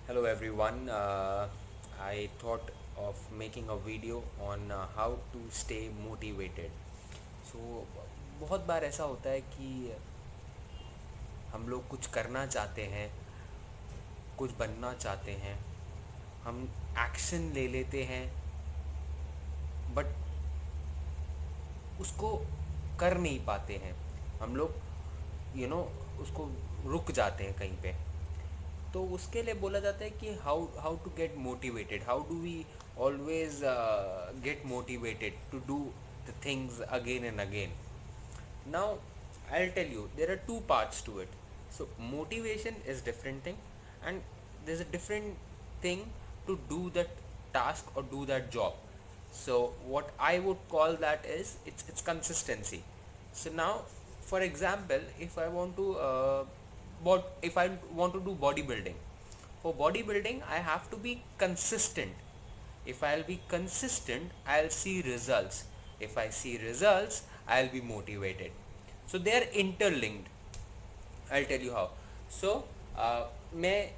Hello everyone. I thought of making a video on how to stay motivated. So बहुत बार ऐसा होता है कि हम लोग कुछ करना चाहते हैं, कुछ बनना चाहते हैं, हम एक्शन ले लेते हैं, बट उसको कर नहीं पाते हैं। हम लोग उसको रुक जाते हैं कहीं पे। तो उसके लिए बोला जाता है कि how how to get motivated, how do we always get motivated to do the things again and again. Now I'll tell you there are two parts to it. So motivation is different thing, and there's a different thing to do that task or do that job. So what I would call that is it's consistency. So now, for example, if I want to do bodybuilding, for bodybuilding I have to be consistent. If I'll be consistent, I'll see results. If I see results, I'll be motivated. So they are interlinked. I'll tell you how. So मैं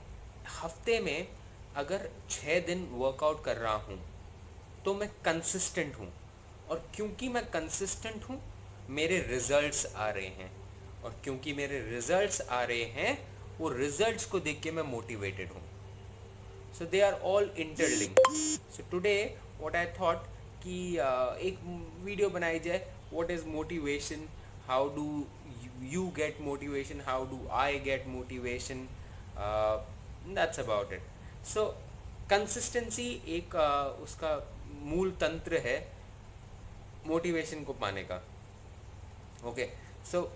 हफ्ते में अगर 6 दिन workout कर रहा हूँ तो मैं कंसिस्टेंट हूँ, और क्योंकि मैं कंसिस्टेंट हूँ मेरे रिजल्ट्स आ रहे हैं, और क्योंकि मेरे रिजल्ट्स आ रहे हैं वो रिजल्ट्स को देख के मैं मोटिवेटेड हूँ. So they are all interlinked. So today what I thought कि एक वीडियो बनाई जाए, what is motivation, how do you get motivation, how do I get motivation, that's about it. So consistency एक उसका मूल तंत्र है मोटिवेशन को पाने का. Okay, so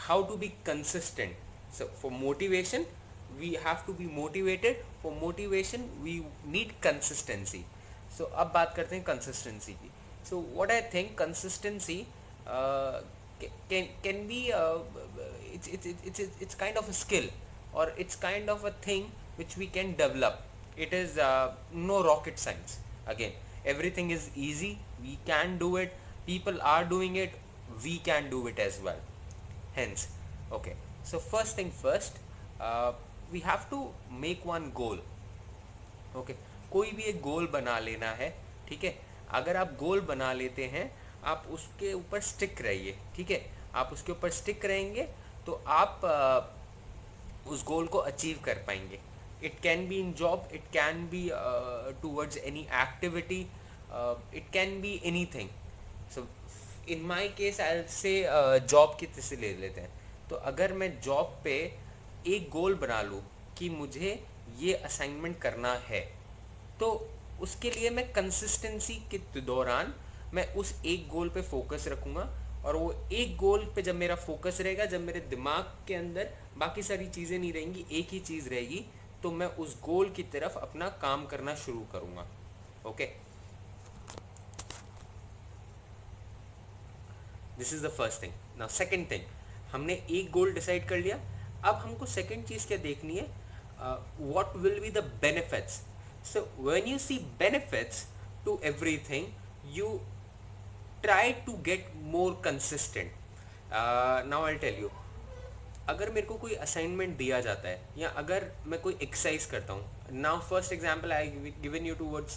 how to be consistent? So for motivation we have to be motivated. For motivation we need consistency. So अब बात करते हैं consistency की. So what I think consistency can be it's kind of a skill, or it's kind of a thing which we can develop. It is no rocket science. Again, everything is easy, we can do it, people are doing it, we can do it as well. Hence, okay, so first thing first, we have to make one goal. Okay कोई भी एक गोल बना लेना है. ठीक है, अगर आप गोल बना लेते हैं आप उसके ऊपर स्टिक रहिए. ठीक है, आप उसके ऊपर स्टिक रहेंगे तो आप उस गोल को अचीव कर पाएंगे. It can be in job, it can be towards any activity, it can be anything. So in my case I से जॉब की तरह से ले लेते हैं. तो अगर मैं जॉब पे एक गोल बना लूँ कि मुझे ये असाइनमेंट करना है, तो उसके लिए मैं कंसिस्टेंसी के दौरान मैं उस एक गोल पे फोकस रखूँगा, और वो एक गोल पे जब मेरा फोकस रहेगा, जब मेरे दिमाग के अंदर बाकी सारी चीज़ें नहीं रहेंगी, एक ही चीज़ रहेगी, तो मैं उस गोल की तरफ अपना काम करना शुरू करूँगा. Okay, this is the first thing. Now second thing, हमने एक गोल डिसाइड कर लिया. अब हमको सेकेंड चीज़ क्या देखनी है, what will be the benefits. So when you see benefits to everything, you try to get more consistent. Now I'll tell you, अगर मेरे को कोई असाइनमेंट दिया जाता है या अगर मैं कोई एक्सरसाइज करता हूँ. Now first example I given you towards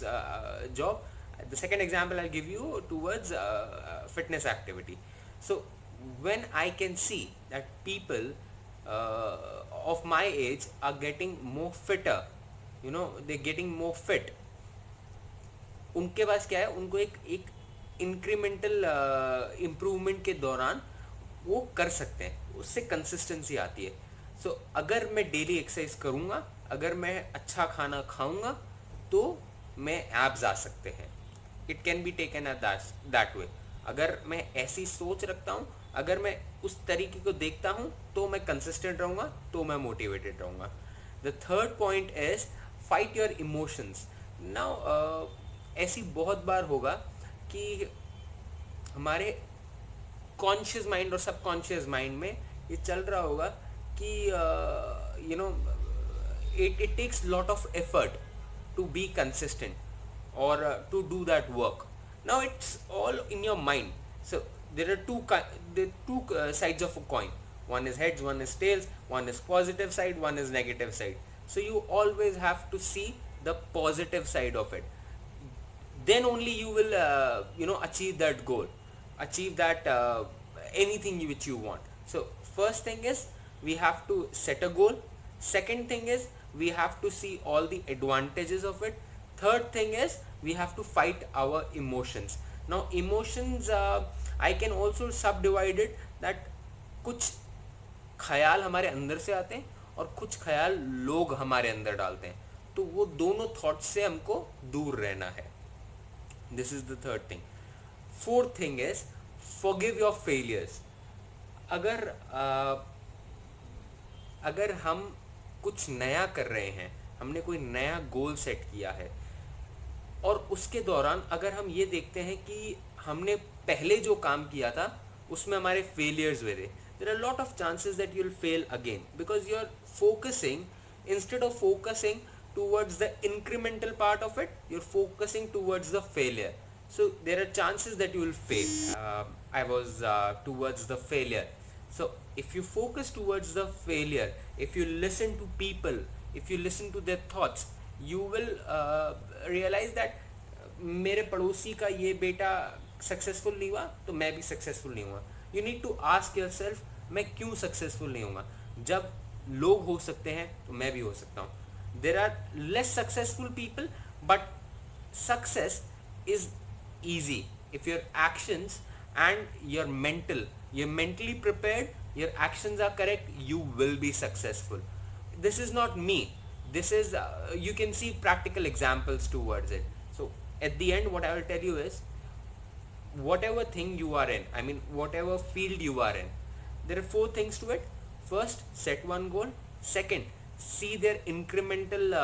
job, the second example I give you towards fitness activity. So when I can see that people of my age are getting more fitter, they're getting more fit. उनके पास क्या है, उनको एक incremental improvement के दौरान वो कर सकते हैं, उससे कंसिस्टेंसी आती है. सो अगर मैं डेली एक्सरसाइज करूँगा, अगर मैं अच्छा खाना खाऊंगा, तो मैं एब्स आ सकते हैं. It can be taken at that way. अगर मैं ऐसी सोच रखता हूँ, अगर मैं उस तरीके को देखता हूँ, तो मैं कंसिस्टेंट रहूँगा, तो मैं मोटिवेटेड रहूँगा. The third point is fight your emotions. Now ऐसी बहुत बार होगा कि हमारे कॉन्शियस माइंड और सबकॉन्शियस माइंड में ये चल रहा होगा कि it takes lot of effort to be consistent or to do that work. Now it's all in your mind. So there are two sides of a coin. one is heads, one is tails, one is positive side, one is negative side. So you always have to see the positive side of it. Then only you will achieve that goal, achieve that anything which you want. So first thing is we have to set a goal. Second thing is we have to see all the advantages of it. Third thing is we have to fight our emotions. Now emotions, I can also subdivide it that कुछ ख्याल हमारे अंदर से आते हैं और कुछ ख्याल लोग हमारे अंदर डालते हैं, तो वो दोनों थॉट से हमको दूर रहना है. This is the third thing. Fourth thing is forgive your failures. अगर हम कुछ नया कर रहे हैं, हमने कोई नया गोल सेट किया है और उसके दौरान अगर हम ये देखते हैं कि हमने पहले जो काम किया था उसमें हमारे फेलियर्स हुए थे, there are a lot of chances that you'll fail again because you're focusing, instead of focusing towards the incremental part of it, you're focusing towards the failure. So there are chances that you will fail. I was towards the failure. So if you focus towards the failure, if you listen to people, if you listen to their thoughts, you will realize that मेरे पड़ोसी का ये बेटा successful नहीं हुआ तो मैं भी सक्सेसफुल नहीं हुआ. You need to ask yourself, मैं क्यों सक्सेसफुल नहीं होऊंगा? जब लोग हो सकते हैं तो मैं भी हो सकता हूँ. There are less successful people but success is easy if your actions and you're mentally prepared, your actions are correct, you will be successful. This is not me, this is you can see practical examples towards it. So at the end what I will tell you is, whatever thing you are in, I mean whatever field you are in, there are 4 things to it. First, set one goal. Second, see their incremental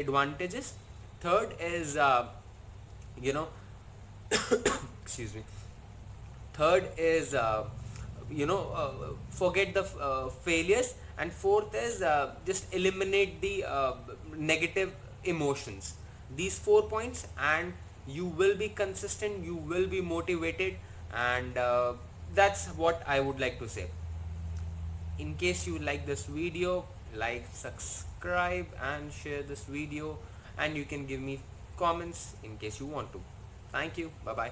advantages. Third is excuse me. Third is forget the failures, and fourth is just eliminate the negative emotions. These 4 points and you will be consistent, you will be motivated, and that's what I would like to say. In case you like this video, like, subscribe and share this video, and you can give me comments in case you want to. Thank you. Bye bye.